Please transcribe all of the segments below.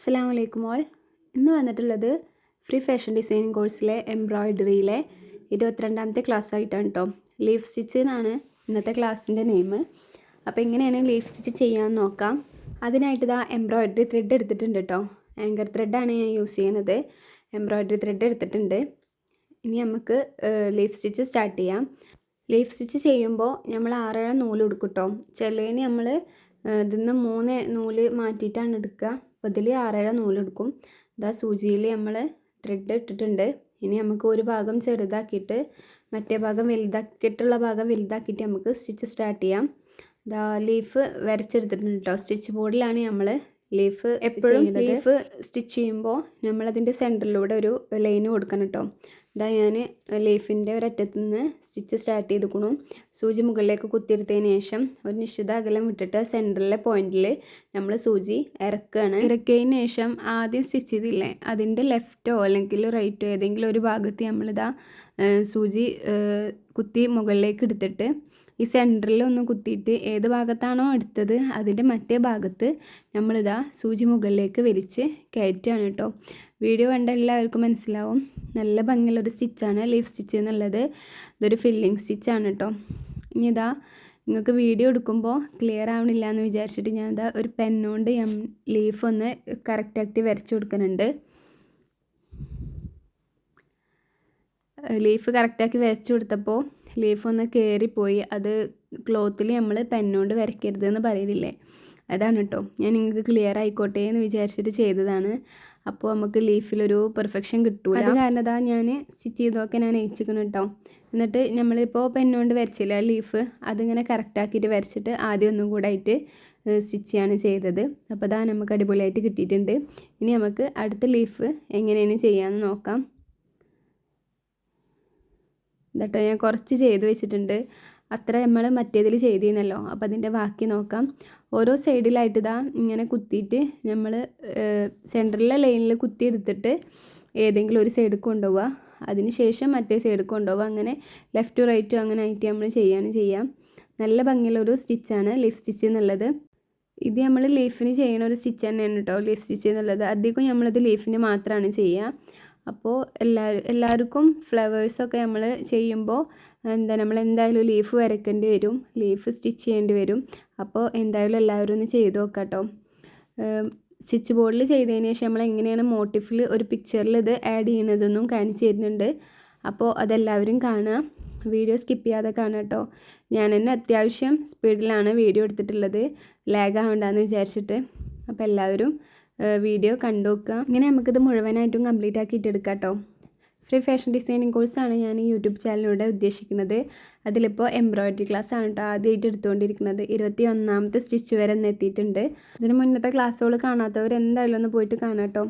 അസ്സലാമു അലൈക്കും ഓൾ. ഇന്ന് വന്നിട്ടുള്ളത് ഫ്രീ ഫാഷൻ ഡിസൈനിങ് കോഴ്സിലെ എംബ്രോയ്ഡറിയിലെ 22ാമത്തെ ക്ലാസ് ആയിട്ടാണ് കേട്ടോ. ലീഫ് സ്റ്റിച്ച് എന്നാണ് ഇന്നത്തെ ക്ലാസ്സിൻ്റെ നെയിം. അപ്പോൾ എങ്ങനെയാണ് ലീഫ് സ്റ്റിച്ച് ചെയ്യാൻ നോക്കാം. അതിനായിട്ട് ഇതാ എംബ്രോയ്ഡറി ത്രെഡ് എടുത്തിട്ടുണ്ട് കേട്ടോ. ആങ്കർ ത്രെഡാണ് ഞാൻ യൂസ് ചെയ്യുന്നത്. എംബ്രോയ്ഡറി ത്രെഡ് എടുത്തിട്ടുണ്ട്. ഇനി നമുക്ക് ലീഫ് സ്റ്റിച്ച് സ്റ്റാർട്ട് ചെയ്യാം. ലീഫ് സ്റ്റിച്ച് ചെയ്യുമ്പോൾ നമ്മൾ 6 നൂല് എടുക്കും കേട്ടോ. ചിലതിന് നമ്മൾ ഇതിന്ന് 3 നൂല് മാറ്റിയിട്ടാണ് എടുക്കുക. അപ്പോൾ ഇതിൽ 6 നൂലെടുക്കും. ഇതാ സൂചിയിൽ നമ്മൾ ത്രെഡ് ഇട്ടിട്ടുണ്ട്. ഇനി നമുക്ക് ഒരു ഭാഗം ചെറുതാക്കിയിട്ട് മറ്റേ ഭാഗം വലുതാക്കിയിട്ടുള്ള ഭാഗം വലുതാക്കിയിട്ട് നമുക്ക് സ്റ്റിച്ച് സ്റ്റാർട്ട് ചെയ്യാം. ഇതാ ലീഫ് വരച്ചെടുത്തിട്ടുണ്ട് കേട്ടോ. സ്റ്റിച്ച് ബോർഡിലാണ് നമ്മൾ ലീഫ് എപ്പോഴും ലീഫ് സ്റ്റിച്ച് ചെയ്യുമ്പോൾ നമ്മളതിൻ്റെ സെൻറ്ററിലൂടെ ഒരു ലൈന് കൊടുക്കണം കേട്ടോ. ഇതാ ഞാൻ ലീഫിൻ്റെ ഒരറ്റത്തു നിന്ന് സ്റ്റിച്ച് സ്റ്റാർട്ട് ചെയ്തിരിക്കുന്നു. സൂചി മുകളിലേക്ക് കുത്തിയെടുത്തതിന് ശേഷം ഒരു നിശ്ചിത അകലം വിട്ടിട്ട് സെൻറ്ററിലെ പോയിന്റിൽ നമ്മൾ സൂചി ഇറക്കുകയാണ്. ഇറക്കിയതിന് ശേഷം ആദ്യം സ്റ്റിച്ച് ചെയ്തില്ലേ അതിൻ്റെ ലെഫ്റ്റോ അല്ലെങ്കിൽ റൈറ്റോ ഏതെങ്കിലും ഒരു ഭാഗത്ത് നമ്മളിതാ സൂചി കുത്തി മുകളിലേക്ക് എടുത്തിട്ട് ഈ സെൻറ്ററിൽ ഒന്ന് കുത്തിയിട്ട് ഏത് ഭാഗത്താണോ എടുത്തത് അതിൻ്റെ മറ്റേ ഭാഗത്ത് നമ്മളിതാ സൂചി മുകളിലേക്ക് വലിച്ച് കയറ്റുകയാണ് കേട്ടോ. വീഡിയോ കണ്ട എല്ലാവർക്കും മനസ്സിലാവും. നല്ല ഭംഗിയുള്ളൊരു സ്റ്റിച്ചാണ് ലീഫ് സ്റ്റിച്ച് എന്നുള്ളത്. ഇതൊരു ഫില്ലിങ് സ്റ്റിച്ചാണ് കേട്ടോ. ഇനി ഇതാ നിങ്ങൾക്ക് വീഡിയോ എടുക്കുമ്പോൾ ക്ലിയർ ആവണില്ല എന്ന് വിചാരിച്ചിട്ട് ഞാൻ ഇതാ ഒരു പെന്നുകൊണ്ട് ലീഫ് ഒന്ന് കറക്റ്റാക്കി വരച്ചു കൊടുക്കുന്നുണ്ട്. ലീഫ് കറക്റ്റാക്കി വരച്ചു കൊടുത്തപ്പോൾ ലീഫ് ഒന്ന് കയറിപ്പോയി. അത് ക്ലോത്തിൽ നമ്മൾ പെന്നുകൊണ്ട് വരയ്ക്കരുതെന്ന് പറയില്ലേ, അതാണ് കേട്ടോ. ഞാൻ നിങ്ങൾക്ക് ക്ലിയർ ആയിക്കോട്ടെ എന്ന് വിചാരിച്ചിട്ട് ചെയ്തതാണ്. അപ്പോൾ നമുക്ക് ലീഫിലൊരു പെർഫെക്ഷൻ കിട്ടൂല. അത് കാരണം അതാ ഞാൻ സ്റ്റിച്ച് ചെയ്തൊക്കെ ഞാൻ അയച്ചിരിക്കണം കേട്ടോ. എന്നിട്ട് നമ്മളിപ്പോൾ പെന്നുകൊണ്ട് വരച്ചില്ല ലീഫ്, അതിങ്ങനെ കറക്റ്റാക്കിയിട്ട് വരച്ചിട്ട് ആദ്യം ഒന്നും കൂടെ ആയിട്ട് സ്റ്റിച്ചാണ് ചെയ്തത്. അപ്പോൾ അതാ നമുക്ക് അടിപൊളിയായിട്ട് കിട്ടിയിട്ടുണ്ട്. ഇനി നമുക്ക് അടുത്ത ലീഫ് എങ്ങനെയാണ് ചെയ്യാമെന്ന് നോക്കാം. എന്നിട്ട് ഞാൻ കുറച്ച് ചെയ്ത് വെച്ചിട്ടുണ്ട്. അത്ര നമ്മൾ മറ്റേതിൽ ചെയ്തിരുന്നല്ലോ. അപ്പോൾ അതിൻ്റെ ബാക്കി നോക്കാം. ഓരോ സൈഡിലായിട്ട് ഇതാ ഇങ്ങനെ കുത്തിയിട്ട് നമ്മൾ സെൻറ്ററിലെ ലൈനിൽ കുത്തി എടുത്തിട്ട് ഏതെങ്കിലും ഒരു സൈഡിൽ കൊണ്ടുപോവുക. അതിന് ശേഷം മറ്റേ സൈഡിൽ കൊണ്ടുപോവുക. അങ്ങനെ ലെഫ്റ്റ് ടു അങ്ങനെ ആയിട്ട് നമ്മൾ ചെയ്യാം. നല്ല ഭംഗിയുള്ളൊരു സ്റ്റിച്ചാണ് ലീഫ് സ്റ്റിച്ച് എന്നുള്ളത്. ഇത് നമ്മൾ ലീഫിന് ചെയ്യുന്ന ഒരു സ്റ്റിച്ച് തന്നെയാണ് കേട്ടോ ലീഫ് സ്റ്റിച്ച് എന്നുള്ളത്. അധികം നമ്മളത് ലീഫിന് മാത്രമാണ് ചെയ്യുക. അപ്പോൾ എല്ലാവർക്കും ഫ്ലവേഴ്സൊക്കെ നമ്മൾ ചെയ്യുമ്പോൾ നമ്മൾ എന്തായാലും ലീഫ് വരയ്ക്കേണ്ടി വരും, ലീഫ് സ്റ്റിച്ച് ചെയ്യേണ്ടി വരും. അപ്പോൾ എന്തായാലും എല്ലാവരും ഒന്ന് ചെയ്ത് നോക്കാം കേട്ടോ. സ്റ്റിച്ച് ബോർഡിൽ ചെയ്തതിന് ശേഷം നമ്മൾ എങ്ങനെയാണ് മോട്ടിഫിൽ ഒരു പിക്ചറിൽ ഇത് ആഡ് ചെയ്യുന്നതെന്നും കാണിച്ചു തരുന്നുണ്ട്. അപ്പോൾ അതെല്ലാവരും കാണുക, വീഡിയോ സ്കിപ്പ് ചെയ്യാതെ കാണുക കേട്ടോ. ഞാൻ തന്നെ അത്യാവശ്യം സ്പീഡിലാണ് വീഡിയോ എടുത്തിട്ടുള്ളത്, ലാഗ് ആവണ്ടെന്ന് വിചാരിച്ചിട്ട്. അപ്പോൾ എല്ലാവരും വീഡിയോ കണ്ടു നോക്കുക. ഇങ്ങനെ നമുക്കിത് മുഴുവനായിട്ടും കംപ്ലീറ്റ് ആക്കിയിട്ട് എടുക്കാം കേട്ടോ. ഫ്രീ ഫാഷൻ ഡിസൈനിങ് കോഴ്സാണ് ഞാൻ ഈ യൂട്യൂബ് ചാനലിലൂടെ ഉദ്ദേശിക്കുന്നത്. അതിലിപ്പോൾ എംബ്രോയ്ഡറി ക്ലാസ് ആണ് കേട്ടോ ആദ്യമായിട്ട് എടുത്തുകൊണ്ടിരിക്കുന്നത്. 21ാമത്തെ സ്റ്റിച്ച് വരെ ഒന്ന് എത്തിയിട്ടുണ്ട്. ഇതിന് മുന്നത്തെ ക്ലാസ്സുകൾ കാണാത്തവർ എന്തായാലും ഒന്ന് പോയിട്ട് കാണാം കേട്ടോ.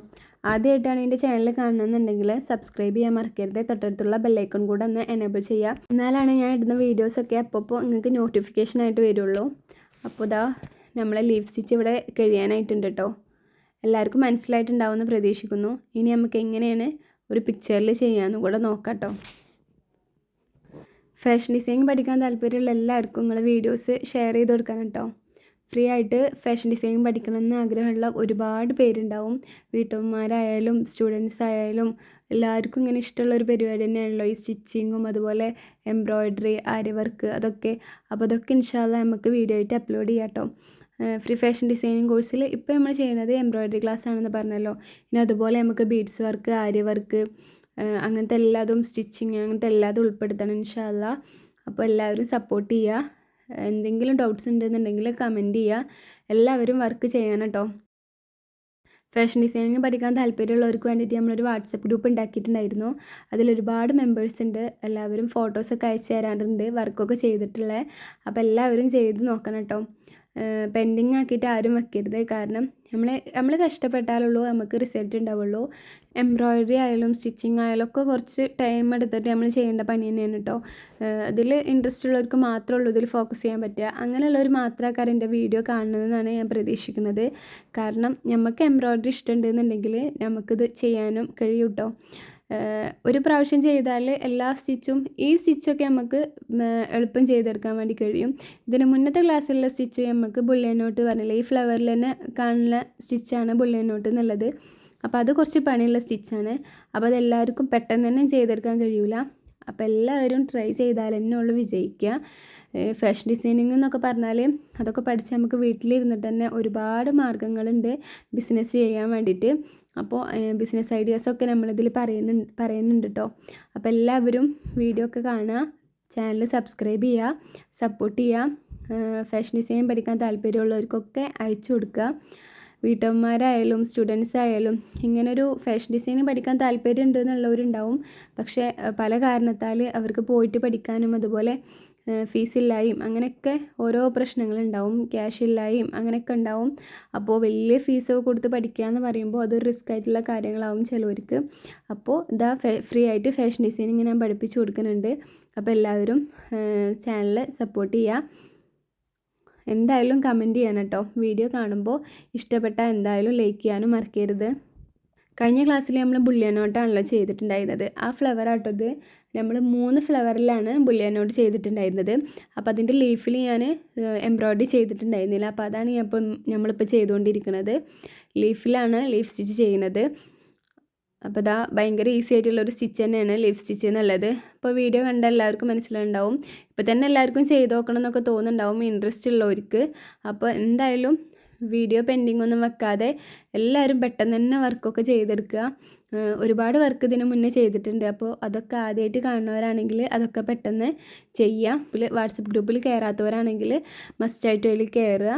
ആദ്യമായിട്ടാണ് എൻ്റെ ചാനൽ കാണുന്നുണ്ടെങ്കിൽ സബ്സ്ക്രൈബ് ചെയ്യാൻ മറക്കരുത്. തൊട്ടടുത്തുള്ള ബെല്ലൈക്കൺ കൂടെ ഒന്ന് എനേബിൾ ചെയ്യുക. എന്നാലാണ് ഞാൻ ഇടുന്ന വീഡിയോസൊക്കെ അപ്പോൾ നിങ്ങൾക്ക് നോട്ടിഫിക്കേഷനായിട്ട് വരുള്ളൂ. അപ്പോൾ ഇതാ നമ്മളെ ലീഫ് സ്റ്റിച്ച് ഇവിടെ കഴിയാനായിട്ടുണ്ട് കേട്ടോ. എല്ലാവർക്കും മനസ്സിലായിട്ടുണ്ടാവുമെന്ന് പ്രതീക്ഷിക്കുന്നു. ഇനി നമുക്ക് എങ്ങനെയാണ് ഒരു പിക്ചറിൽ ചെയ്യാമെന്ന് കൂടെ നോക്കാം കേട്ടോ. ഫാഷൻ ഡിസൈനിങ് പഠിക്കാൻ താല്പര്യമുള്ള എല്ലാവർക്കും നിങ്ങൾ വീഡിയോസ് ഷെയർ ചെയ്ത് കൊടുക്കണം കേട്ടോ. ഫ്രീ ആയിട്ട് ഫാഷൻ ഡിസൈനിങ് പഠിക്കണമെന്ന് ആഗ്രഹമുള്ള ഒരുപാട് പേരുണ്ടാവും. വീട്ടമ്മമാരായാലും സ്റ്റുഡൻസ് ആയാലും എല്ലാവർക്കും ഇങ്ങനെ ഇഷ്ടമുള്ളൊരു പരിപാടി തന്നെയാണല്ലോ ഈ സ്റ്റിച്ചിങ്ങും അതുപോലെ എംബ്രോയ്ഡറി, ആരി വർക്ക് അതൊക്കെ. അപ്പോൾ അതൊക്കെ ഇൻഷാ അല്ലാഹ് നമുക്ക് വീഡിയോ ആയിട്ട് അപ്ലോഡ് ചെയ്യാം കേട്ടോ. ഫ്രീ ഫാഷൻ ഡിസൈനിങ് കോഴ്സിൽ ഇപ്പോൾ നമ്മൾ ചെയ്യുന്നത് എംബ്രോയ്ഡറി ക്ലാസ് ആണെന്ന് പറഞ്ഞല്ലോ. ഇനി അതുപോലെ നമുക്ക് ബീഡ്സ് വർക്ക്, ആരി വർക്ക് അങ്ങനത്തെ എല്ലാതും, സ്റ്റിച്ചിങ് അങ്ങനത്തെ എല്ലാതും ഉൾപ്പെടുത്തണം ഇൻഷാ അല്ലാഹ്. അപ്പോൾ എല്ലാവരും സപ്പോർട്ട് ചെയ്യുക. എന്തെങ്കിലും ഡൗട്ട്സ് ഉണ്ടെന്നുണ്ടെങ്കിൽ കമൻറ്റ് ചെയ്യുക. എല്ലാവരും വർക്ക് ചെയ്യണം കേട്ടോ. ഫാഷൻ ഡിസൈനിങ് പഠിക്കാൻ താല്പര്യമുള്ളവർക്ക് വേണ്ടിയിട്ട് നമ്മളൊരു വാട്സപ്പ് ഗ്രൂപ്പ് ഉണ്ടാക്കിയിട്ടുണ്ടായിരുന്നു. അതിലൊരുപാട് മെമ്പേഴ്സ് ഉണ്ട്. എല്ലാവരും ഫോട്ടോസൊക്കെ അയച്ചു തരാറുണ്ട് വർക്കൊക്കെ ചെയ്തിട്ടുള്ളത്. അപ്പോൾ എല്ലാവരും ചെയ്ത് നോക്കണം കേട്ടോ. പെൻഡിങ് ആക്കിയിട്ട് ആരും വെക്കരുത്. കാരണം നമ്മൾ കഷ്ടപ്പെട്ടാലുള്ളൂ നമുക്ക് റിസൾട്ട് ഉണ്ടാവുള്ളൂ. എംബ്രോയ്ഡറി ആയാലും സ്റ്റിച്ചിങ് ആയാലും ഒക്കെ കുറച്ച് ടൈം എടുത്തിട്ട് നമ്മൾ ചെയ്യേണ്ട പണി തന്നെയാണ് കേട്ടോ. അതിൽ ഇൻട്രസ്റ്റ് ഉള്ളവർക്ക് മാത്രമേ ഉള്ളൂ ഇതിൽ ഫോക്കസ് ചെയ്യാൻ പറ്റുക. അങ്ങനെയുള്ളവർ മാത്രമേ എൻ്റെ വീഡിയോ കാണണമെന്നാണ് ഞാൻ പ്രതീക്ഷിക്കുന്നത്. കാരണം നമുക്ക് എംബ്രോയ്ഡറി ഇഷ്ടമുണ്ടെന്നുണ്ടെങ്കിൽ നമുക്കിത് ചെയ്യാനും കഴിയും കേട്ടോ. ഒരു പ്രാവശ്യം ചെയ്താൽ എല്ലാ സ്റ്റിച്ചും ഈ സ്റ്റിച്ചൊക്കെ നമുക്ക് എളുപ്പം ചെയ്തെടുക്കാൻ വേണ്ടി കഴിയും. ഇതിന് മുന്നത്തെ ക്ലാസ്സിലുള്ള സ്റ്റിച്ച് നമുക്ക് ബുള്ളിയൻ നോട്ട് പറഞ്ഞില്ല, ഈ ഫ്ലവറിൽ തന്നെ കാണുന്ന സ്റ്റിച്ചാണ് ബുള്ളിയൻ നോട്ട് എന്നുള്ളത്. അപ്പോൾ അത് കുറച്ച് പണിയുള്ള സ്റ്റിച്ചാണ്. അപ്പോൾ അതെല്ലാവർക്കും പെട്ടെന്ന് തന്നെ ചെയ്തെടുക്കാൻ കഴിയില്ല. അപ്പോൾ എല്ലാവരും ട്രൈ ചെയ്താൽ തന്നെ ഉള്ളൂ വിജയിക്കുക. ഫാഷൻ ഡിസൈനിങ് എന്നൊക്കെ പറഞ്ഞാൽ അതൊക്കെ പഠിച്ച് നമുക്ക് വീട്ടിലിരുന്നിട്ട് തന്നെ ഒരുപാട് മാർഗ്ഗങ്ങളുണ്ട് ബിസിനസ് ചെയ്യാൻ വേണ്ടിയിട്ട്. അപ്പോൾ ബിസിനസ് ഐഡിയാസൊക്കെ നമ്മളിതിൽ പറയുന്നുണ്ട് കേട്ടോ. അപ്പോൾ എല്ലാവരും വീഡിയോ ഒക്കെ കാണുക, ചാനൽ സബ്സ്ക്രൈബ് ചെയ്യുക, സപ്പോർട്ട് ചെയ്യുക. ഫാഷൻ ഡിസൈൻ പഠിക്കാൻ താല്പര്യമുള്ളവർക്കൊക്കെ അയച്ചു കൊടുക്കുക. വീട്ടമ്മമാരായാലും സ്റ്റുഡൻസ് ആയാലും ഇങ്ങനൊരു ഫാഷൻ ഡിസൈനിങ് പഠിക്കാൻ താല്പര്യം ഉണ്ട് എന്നുള്ളവരുണ്ടാവും. പക്ഷേ പല കാരണത്താൽ അവർക്ക് പോയിട്ട് പഠിക്കാനും അതുപോലെ ഫീസില്ലായും അങ്ങനെയൊക്കെ ഓരോ പ്രശ്നങ്ങളുണ്ടാവും, ക്യാഷ് ഇല്ലായും അങ്ങനെയൊക്കെ ഉണ്ടാവും. അപ്പോൾ വലിയ ഫീസ് കൊടുത്ത് പഠിക്കുക എന്ന് പറയുമ്പോൾ അതൊരു റിസ്ക് ആയിട്ടുള്ള കാര്യങ്ങളാവും ചിലവർക്ക്. അപ്പോൾ ഇതാ ഫ്രീ ആയിട്ട് ഫാഷൻ ഡിസൈനിങ് ഞാൻ പഠിപ്പിച്ചു കൊടുക്കുന്നുണ്ട്. അപ്പോൾ എല്ലാവരും ചാനൽ സപ്പോർട്ട് ചെയ്യുക. എന്തായാലും കമൻറ്റ് ചെയ്യണം കേട്ടോ. വീഡിയോ കാണുമ്പോൾ ഇഷ്ടപ്പെട്ടാൽ എന്തായാലും ലൈക്ക് ചെയ്യാനും മറക്കരുത്. കഴിഞ്ഞ ക്ലാസ്സിൽ നമ്മൾ ബുള്ളിയൻ നോട്ടാണല്ലോ ചെയ്തിട്ടുണ്ടായിരുന്നത്. ആ ഫ്ലവർ ആട്ടത് നമ്മൾ 3 ഫ്ലവറിലാണ് ബുള്ളിയൻ നോട്ട് ചെയ്തിട്ടുണ്ടായിരുന്നത്. അപ്പോൾ അതിൻ്റെ ലീഫിൽ ഞാൻ എംബ്രോയ്ഡറി ചെയ്തിട്ടുണ്ടായിരുന്നില്ല. അപ്പോൾ അതാണ് നമ്മളിപ്പോൾ ചെയ്തുകൊണ്ടിരിക്കുന്നത്. ലീഫിലാണ് ലീഫ് സ്റ്റിച്ച് ചെയ്യുന്നത്. അപ്പോൾ ഇതാ ഭയങ്കര ഈസി ആയിട്ടുള്ളൊരു സ്റ്റിച്ച് തന്നെയാണ് ലീഫ് സ്റ്റിച്ച് എന്നുള്ളത്. അപ്പോൾ വീഡിയോ കണ്ട എല്ലാവർക്കും മനസ്സിലുണ്ടാവും. ഇപ്പോൾ തന്നെ എല്ലാവർക്കും ചെയ്ത് നോക്കണം എന്നൊക്കെ തോന്നുന്നുണ്ടാവും ഇൻട്രസ്റ്റ് ഉള്ളവർക്ക്. അപ്പോൾ എന്തായാലും വീഡിയോ പെൻഡിങ് ഒന്നും വെക്കാതെ എല്ലാവരും പെട്ടെന്ന് തന്നെ വർക്കൊക്കെ ചെയ്തെടുക്കുക. ഒരുപാട് വർക്ക് ഇതിന് മുന്നേ ചെയ്തിട്ടുണ്ട്. അപ്പോൾ അതൊക്കെ ആദ്യമായിട്ട് കാണുന്നവരാണെങ്കിൽ അതൊക്കെ പെട്ടെന്ന് ചെയ്യുക. വാട്സപ്പ് ഗ്രൂപ്പിൽ കയറാത്തവരാണെങ്കിൽ മസ്റ്റായിട്ട് അതിൽ കയറുക.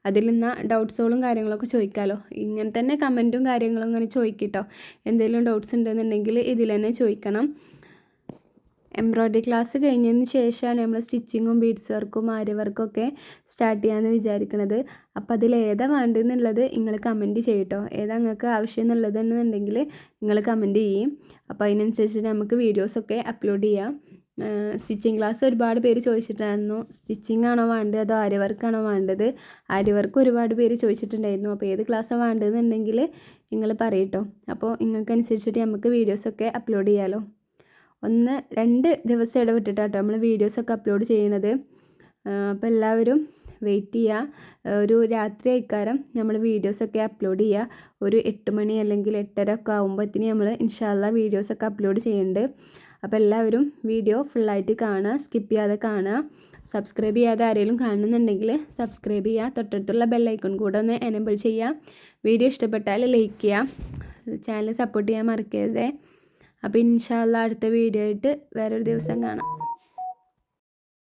അതിൽ നിന്ന് ഡൗട്ട്സുകളും കാര്യങ്ങളൊക്കെ ചോദിക്കാമല്ലോ. ഇങ്ങനെ തന്നെ കമൻറ്റും കാര്യങ്ങളും ഇങ്ങനെ ചോദിക്കട്ടോ. എന്തെങ്കിലും ഡൗട്ട്സ് ഉണ്ടെന്നുണ്ടെങ്കിൽ ഇതിൽ തന്നെ ചോദിക്കണം. എംബ്രോയ്ഡറി ക്ലാസ് കഴിഞ്ഞതിന് ശേഷമാണ് നമ്മൾ സ്റ്റിച്ചിങ്ങും ബീഡ്സ് വർക്കും ആരി വർക്കൊക്കെ സ്റ്റാർട്ട് ചെയ്യാമെന്ന് വിചാരിക്കുന്നത്. അപ്പോൾ അതിൽ ഏതാ വേണ്ടതെന്നുള്ളത് നിങ്ങൾ കമൻറ്റ് ചെയ്യട്ടോ. ഏതാ നിങ്ങൾക്ക് ആവശ്യം എന്നുള്ളതെന്നുണ്ടെങ്കിൽ നിങ്ങൾ കമൻറ്റ് ചെയ്യും. അപ്പോൾ അതിനനുസരിച്ച് നമുക്ക് വീഡിയോസൊക്കെ അപ്ലോഡ് ചെയ്യാം. സ്റ്റിച്ചിങ് ക്ലാസ് ഒരുപാട് പേര് ചോദിച്ചിട്ടുണ്ടായിരുന്നു. സ്റ്റിച്ചിങ് ആണോ വേണ്ടത് അതോ ആരി വർക്കാണോ വേണ്ടത്? ആരി വർക്ക് ഒരുപാട് പേര് ചോദിച്ചിട്ടുണ്ടായിരുന്നു. അപ്പോൾ ഏത് ക്ലാസ്സാണ് വേണ്ടതെന്നുണ്ടെങ്കിൽ നിങ്ങൾ പറയട്ടോ. അപ്പോൾ നിങ്ങൾക്കനുസരിച്ചിട്ട് നമുക്ക് വീഡിയോസൊക്കെ അപ്ലോഡ് ചെയ്യാമല്ലോ. 1-2 ദിവസം ഇടവിട്ടിട്ടാട്ടോ നമ്മൾ വീഡിയോസൊക്കെ അപ്ലോഡ് ചെയ്യുന്നത്. അപ്പോൾ എല്ലാവരും വെയിറ്റ് ചെയ്യുക. ഒരു രാത്രി ആയിക്കാരം നമ്മൾ വീഡിയോസൊക്കെ അപ്ലോഡ് ചെയ്യുക. ഒരു 8 മണി അല്ലെങ്കിൽ 8:30 ഒക്കെ ആകുമ്പോഴത്തേന് നമ്മൾ ഇൻഷാല്ലാ വീഡിയോസൊക്കെ അപ്ലോഡ് ചെയ്യുന്നുണ്ട്. അപ്പോൾ എല്ലാവരും വീഡിയോ ഫുള്ളായിട്ട് കാണുക, സ്കിപ്പ് ചെയ്യാതെ കാണുക. സബ്സ്ക്രൈബ് ചെയ്യാതെ ആരെങ്കിലും കാണുന്നുണ്ടെങ്കിൽ സബ്സ്ക്രൈബ് ചെയ്യുക. തൊട്ടടുത്തുള്ള ബെല്ലൈക്കൺ കൂടെ ഒന്ന് എനേബിൾ ചെയ്യുക. വീഡിയോ ഇഷ്ടപ്പെട്ടാൽ ലൈക്ക് ചെയ്യുക. ചാനൽ സപ്പോർട്ട് ചെയ്യാൻ മറക്കരുത്. അപ്പോൾ ഇൻഷാല്ലാ അടുത്ത വീഡിയോ ആയിട്ട് വേറൊരു ദിവസം കാണാം.